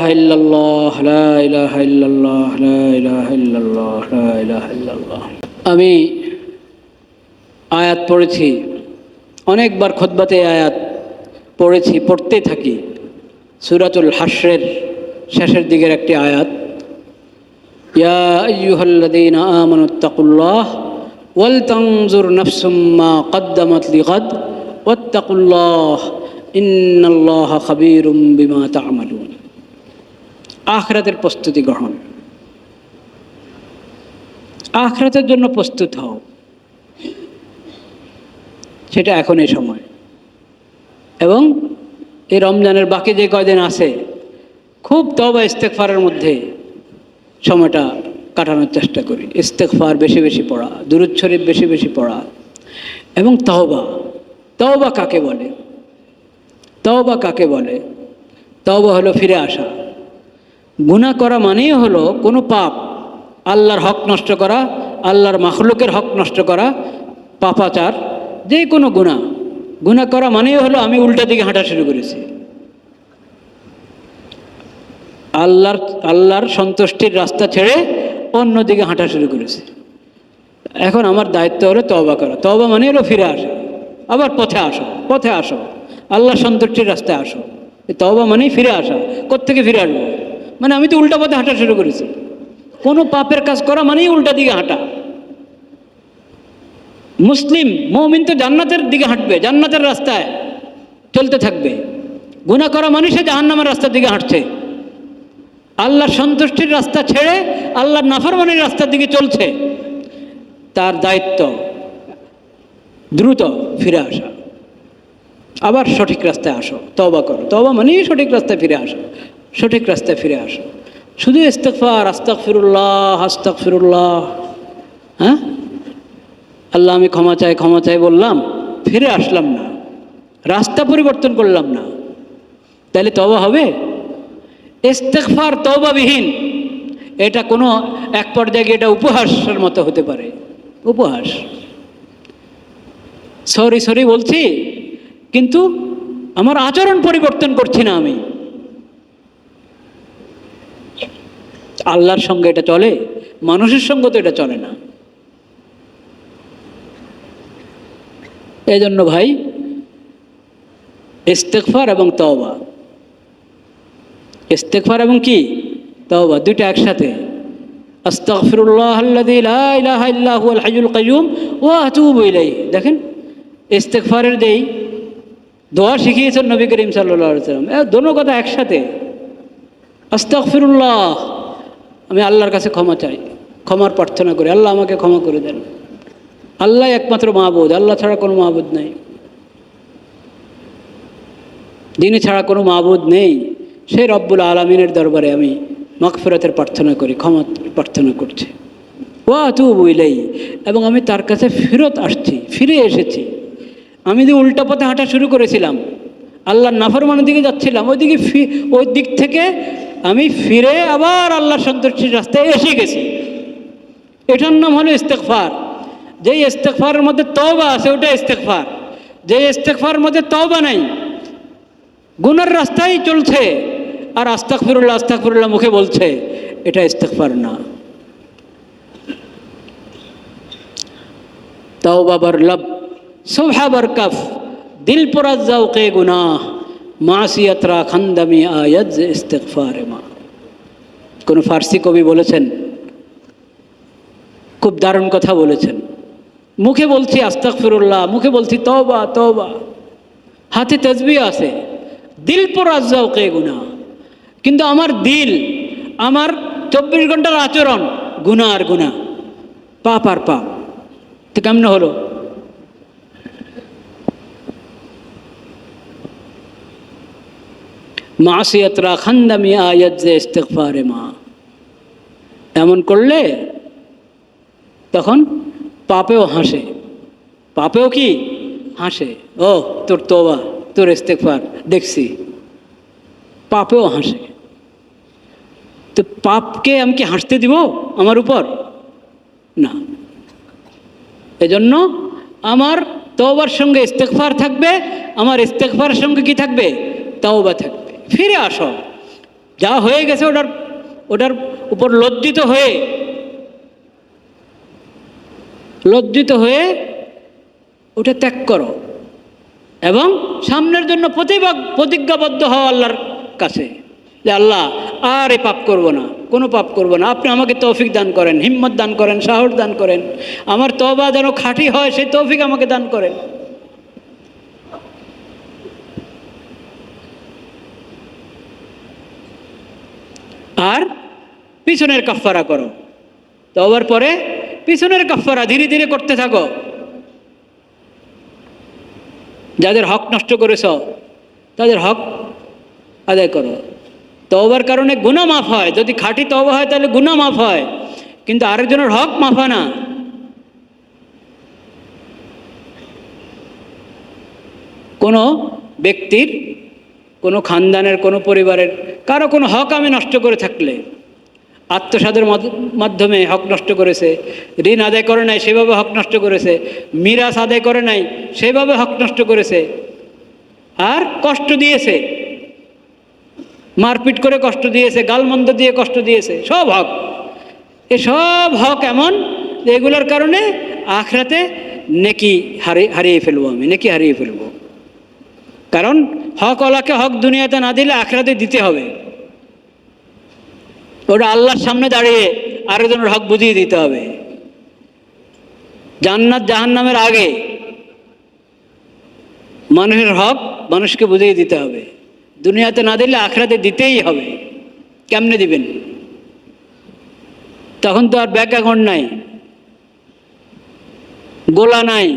ইলাহা ইল্লাল্লাহ, লা ইলাহা ইল্লাল্লাহ, লা ইলাহা ইল্লাল্লাহ, লা ইলাহা ইল্লাল্লাহ। আমি আয়াত পড়েছি অনেকবার, খুতবাতে আয়াত পড়েছি, পড়তেই থাকি। সূরাতুল হাশরের শেষের দিকের একটি আয়াত, ইয়া আইয়ুহাল্লাযীনা আমানুত্তাকুল্লাহ ওয়াল তানজুর নাফসুম মা কদ্দামাত লিগাদ ওয়াত্তাকুল্লাহ ইন্নাল্লাহা খাবীরুম বিমা তা'মালুন। আখিরাতের প্রস্তুতি গ্রহণ, আখিরাতের জন্য প্রস্তুত হও, সেটা এখন এই সময়। এবং এই রমজানের বাকি যে কয়দিন আছে, খুব তওবা ইস্তেগফারের মধ্যে সময়টা কাটানোর চেষ্টা করি। ইস্তেগফার বেশি বেশি পড়া, দুরূদ শরীফ বেশি বেশি পড়া, এবং তওবা। তওবা কাকে বলে? তওবা কাকে বলে? তওবা হলো ফিরে আসা। গুনাহ করা মানেই হলো কোনো পাপ, আল্লাহর হক নষ্ট করা, আল্লাহর মাখলুকের হক নষ্ট করা, পাপাচার, যে কোনো গুনাহ। গুনাহ করা মানেই হলো আমি উল্টা দিকে হাঁটা শুরু করেছি, আল্লাহর সন্তুষ্টির রাস্তা ছেড়ে অন্য দিকে হাঁটা শুরু করেছি। এখন আমার দায়িত্ব হলো তওবা করা। তওবা মানে হলো ফিরে আসা, আবার পথে আসো, পথে আসো, আল্লাহর সন্তুষ্টির রাস্তায় আসো। তওবা মানেই ফিরে আসা। কোত্থেকে ফিরে আসবো? মানে আমি তো উল্টা পথে হাঁটা শুরু করেছি। কোনো পাপের কাজ করা মানেই উল্টা দিকে হাঁটা। মুসলিম মুমিন তো জান্নাতের দিকে হাঁটবে, জান্নাতের রাস্তায় চলতে থাকবে। গুনাহ করা মানে সে জাহান্নামের রাস্তার দিকে হাঁটছে, আল্লাহর সন্তুষ্টির রাস্তা ছেড়ে আল্লাহর নাফরমানির রাস্তার দিকে চলছে। তার দায়িত্ব দ্রুত ফিরে আসা, আবার সঠিক রাস্তায় আসো, তওবা করো। তওবা মানেই সঠিক রাস্তায় ফিরে আসো, সঠিক রাস্তায় ফিরে আসো। শুধু ইস্তেগফার, আস্তাগফিরুল্লাহ, আস্তাগফিরুল্লাহ, হ্যাঁ, আল্লাহ আমি ক্ষমা চাই, ক্ষমা চাই বললাম, ফিরে আসলাম না, রাস্তা পরিবর্তন করলাম না, তাহলে তওবা হবে? ইস্তেগফার তওবাবিহীন, এটা কোনো এক পর্যায়ে গিয়ে এটা উপহাসের মতো হতে পারে। উপহাস, সরি সরি বলছি, কিন্তু আমার আচরণ পরিবর্তন করছি না আমি। আল্লাহর সঙ্গে এটা চলে, মানুষের সঙ্গে তো এটা চলে না। এই জন্য ভাই, ইস্তেগফার এবং তওবা, ইস্তেগফার এবং কি তওবা দুইটা একসাথে। আস্তাগফিরুল্লাহাল্লাযী লা ইলাহা ইল্লা হুয়াল হাইয়ুল কাইয়্যুম ওয়া আতুবু ইলাইহি। দেখেন, ইস্তেগফারের যেই দোয়া শিখিয়েছেন নবী করিম সাল্লাল্লাহু আলাইহি ওয়াসাল্লাম, দোনো কথা একসাথে। আস্তাগফিরুল্লাহ, আমি আল্লাহর কাছে ক্ষমা চাই, ক্ষমার প্রার্থনা করি, আল্লাহ আমাকে ক্ষমা করে দেন। আল্লাহ একমাত্র মাবুদ, আল্লাহ ছাড়া কোনো মাবুদ নেই, যিনি ছাড়া কোনো মাবুদ নেই, সেই রব্বুল আলামিনের দরবারে আমি মাগফিরাতের প্রার্থনা করি, ক্ষমা প্রার্থনা করছি। ওয়া আতুবু ইলাইহি, এবং আমি তার কাছে ফেরত আসছি, ফিরে এসেছি। আমি যে উল্টা পথে হাঁটা শুরু করেছিলাম, আল্লাহর নাফরমানের দিকে যাচ্ছিলাম, ওই দিক থেকে আমি ফিরে আবার আল্লাহর সন্তুষ্টির রাস্তায় এসে গেছি। এটার নাম হলো ইস্তেগফার। যেই ইস্তেগফারের মধ্যে তওবা আছে ওটা ইস্তেগফার। যেই ইস্তেগফারের মধ্যে তওবা নাই, গুনার রাস্তায় চলছে আর আস্তাগফিরুল্লাহ আস্তাগফিরুল্লাহ মুখে বলছে, এটা ইস্তেগফার না। তওবা বার লব, সুবহা বার কফ, দিল পুরা যাওকে গুনাহ, মাসিয়াত রা খান্দামি আয়াত ইস্তেগফারে মা। কোন ফার্সি কবি বলেছেন, খুব দারুণ কথা বলেছেন। মুখে বলছি আস্তাগফিরুল্লাহ, মুখে বলছি তওবা তওবা, হাতে তাসবিহ আছে, দিল পুরা যাওকে গুনাহ, কিন্তু আমার দিল, আমার 24 ঘন্টার আচরণ গুনাহ আর গুনাহ, পাপ আর পাপ। তো কেমন হলো? মাসিয়াত রা খান্দামি আয়াত ইস্তেগফারে মা। এমন করলে তখন পাপেও হাসে, পাপেও কি হাসে, ও তোর তওবা, তোর ইস্তেগফার দেখছি, পাপেও হাসে। তো পাপকে আমি কি হাসতে দিব আমার উপর? না। এজন্য আমার তওবার সঙ্গে ইস্তেগফার থাকবে, আমার ইস্তেগফারের সঙ্গে কি থাকবে? তওবা থাকবে। ফিরে আসো, যা হয়ে গেছে ওটার উপর লজ্জিত হয়ে ওটা ত্যাগ করো এবং সামনের জন্য প্রতিজ্ঞাবদ্ধ হও আল্লাহর কাছে যে আল্লাহ আর এই পাপ করব না, কোনো পাপ করব না। আপনি আমাকে তৌফিক দান করেন, হিম্মত দান করেন, সাহস দান করেন, আমার তওবা যেন খাঁটি হয় সেই তৌফিক আমাকে দান করেন। আর পিছনের কাফফারা করো, তওবার পরে পিছনের কাফফারা ধীরে ধীরে করতে থাকো। যাদের হক নষ্ট করেছ তাদের হক আদায় করো। তওবার কারণে গুনাহ মাফ হয়, যদি খাঁটি তওবা হয় তাহলে গুনাহ মাফ হয়, কিন্তু আরেকজনের হক মাফ হয় না। কোনো ব্যক্তির, কোনো খানদানের, কোনো পরিবারের কারো কোনো হক আমি নষ্ট করে থাকলে, আত্মসাদের মাধ্যমে হক নষ্ট করেছে, ঋণ আদায় করে নাই সেভাবে হক নষ্ট করেছে, মিরাস আদায় করে নাই সেভাবে হক নষ্ট করেছে, আর কষ্ট দিয়েছে, মারপিট করে কষ্ট দিয়েছে, গালমন্দ দিয়ে কষ্ট দিয়েছে, সব হক। এসব হক এমন যে এগুলোর কারণে আখিরাতে নেকি হারিয়ে ফেলবো, আমি নেকি হারিয়ে ফেলবো। কারণ হকওয়ালাকে হক দুনিয়াতে না দিলে আখিরাতে দিতে হবে। ওটা আল্লাহর সামনে দাঁড়িয়ে আরেকজনের হক বুঝিয়ে দিতে হবে। জান্নাত জাহান্নামের আগে মানুষের হক মানুষকে বুঝিয়ে দিতে হবে। দুনিয়াতে না দিলে আখিরাতে দিতেই হবে। কেমনে দিবেন? তখন তো আর ব্যাংক অ্যাকাউন্ট নাই, গোলা নাই,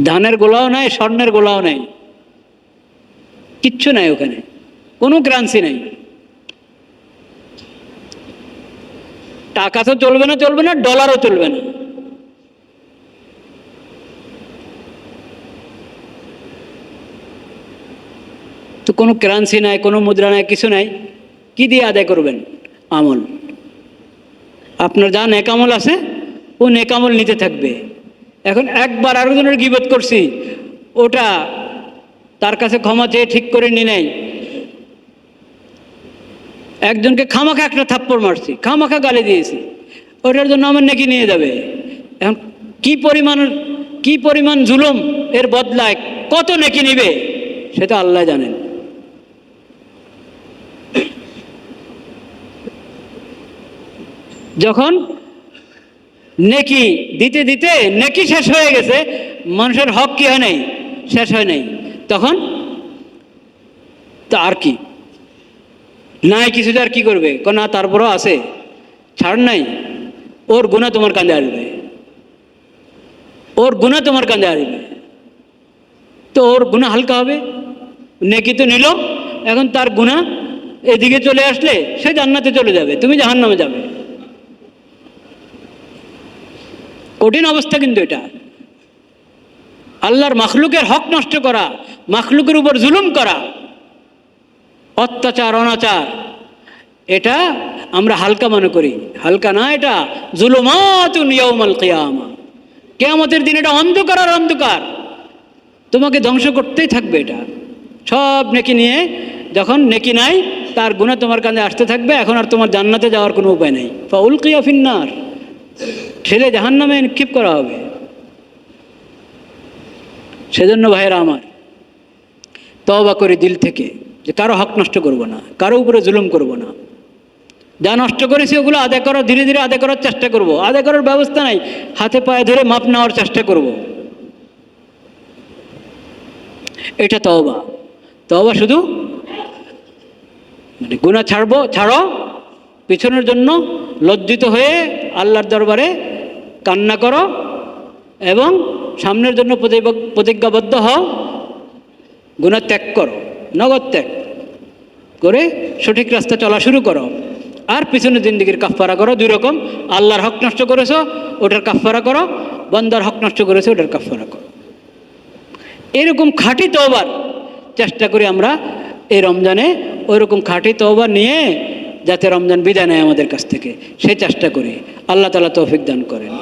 ধানের গোলাও নাই, স্বর্ণের গোলাও নাই, কিচ্ছু নাই, ওখানে কোনো কারেন্সি নাই। টাকা তো চলবে না, ডলারও চলবে না। তো কোনো কারেন্সি নাই, কোনো মুদ্রা নাই, কিছু নাই, কি দিয়ে আদায় করবেন আমল? আপনার যা নেকামল আছে ও নেকামল নিতে থাকবে। এখন একবার আরেকজনের গীবত করছি, ওটা তার কাছে ক্ষমা চেয়ে ঠিক করে নি নাই, একজনকে খামাখা একটা থাপ্পড় মারছি, খামাখা গালি দিয়েছি, ওটার জন্য আমার নেকি নিয়ে যাবে। এখন কি পরিমাণ জুলুম এর বদলায় কত নেকি নিবে সেটা আল্লাহ জানেন। যখন নেকি দিতে দিতে নেকি শেষ হয়ে গেছে, মানুষের হক কি হয় নাই, শেষ হয় নাই, তখন তো আর কি নাই, কিছু আর কি করবে? না, তারপরও আছে, ছাড় নাই, ওর গুনাহ তোমার কাঁধে আসবে, ওর গুনাহ তোমার কাঁধে আসবে। তো ওর গুনাহ হালকা হবে, নেকি তো নিল, এখন তার গুনাহ এদিকে চলে আসলে সে জান্নাতে চলে যাবে, তুমি জাহান্নামে যাবে। কঠিন অবস্থা কিন্তু এটা। আল্লাহর মাখলুকের হক নষ্ট করা, মাখলুকের উপর জুলুম করা, অত্যাচার, অনাচার, এটা আমরা হালকা মনে করি। হালকা না, এটা জুলুমাতুন ইয়াউমাল কিয়ামা, কিয়ামতের দিন এটা অন্ধকার আর অন্ধকার, তোমাকে ধ্বংস করতেই থাকবে। এটা সব নেকি নিয়ে, যখন নেকি নাই, তার গুনাহ তোমার কাছে আসতে থাকবে, এখন আর তোমার জান্নাতে যাওয়ার কোনো উপায় নেই। ফাউলকিয়া ফিন্নার, ঠেলে জাহান্নামে নিক্ষেপ করা হবে। সেজন্য ভাইয়েরা আমার, তওবা করি দিল থেকে যে কারো হক নষ্ট করব না, কারো উপরে জুলুম করব না। যা নষ্ট করেছি ওগুলো আদায় করা, ধীরে ধীরে আদায় করার চেষ্টা করব। আদায় করার ব্যবস্থা নাই, হাতে পায়ে ধরে মাপ নেওয়ার চেষ্টা করব। এটা তওবা। তওবা শুধু মানে গুনাহ ছাড়ো, পিছনের জন্য লজ্জিত হয়ে আল্লাহর দরবারে কান্না করো এবং সামনের জন্য প্রতিজ্ঞাবদ্ধ হও, গুনাহ ত্যাগ করো, নগদ ত্যাগ করে সঠিক রাস্তা চলা শুরু করো। আর পিছনের জিন্দেগির কাফফারা করো। দুই রকম, আল্লাহর হক নষ্ট করেছো ওটার কাফফারা করো, বান্দার হক নষ্ট করেছো ওটার কাফফারা করো। এরকম খাঁটি তওবার চেষ্টা করি আমরা এই রমজানে, ওইরকম খাঁটি তওবা নিয়ে যাতে রমজান বিদায় নেয় আমাদের কাছ থেকে, সেই চেষ্টা করি। আল্লাহ তাআলা তৌফিক দান করেন।